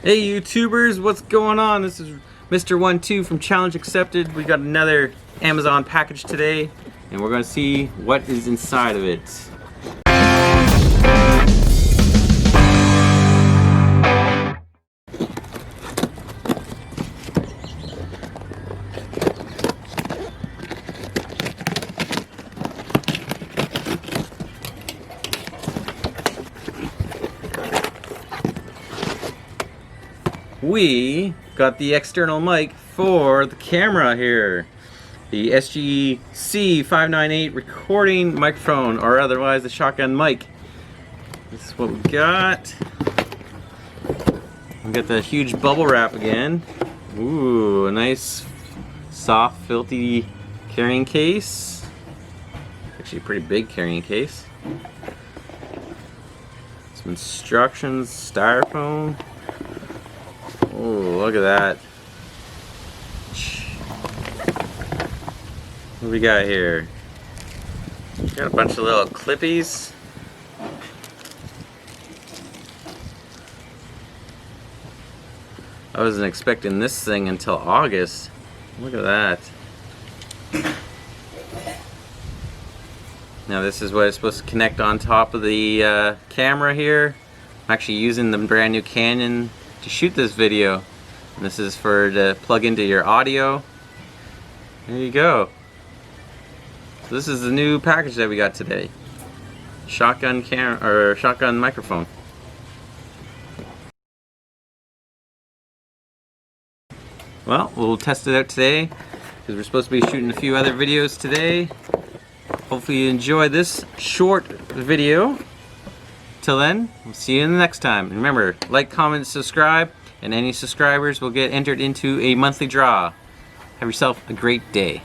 Hey YouTubers, what's going on? This is Mr. 12 from Challenge Accepted. We got another Amazon package today, and we're going to see what is inside of it. We got the external mic for the camera here. The SG-C598 recording microphone, or otherwise the shotgun mic. This is what we got. We got the huge bubble wrap again. Ooh, a nice soft, filthy carrying case. Actually a pretty big carrying case. Some instructions, styrofoam. Oh, look at that. What do we got here? Got a bunch of little clippies. I wasn't expecting this thing until August. Look at that. Now this is what it's supposed to connect on top of the camera here. I'm actually using the brand new Canon to shoot this video, and this is for to plug into your audio. There you go. So this is the new package that we got today. Shotgun camera or shotgun microphone. Well, we'll test it out today because we're supposed to be shooting a few other videos today. Hopefully you enjoy this short video. Till then, we'll see you in the next time. Remember, like, comment, subscribe, and any subscribers will get entered into a monthly draw. Have yourself a great day.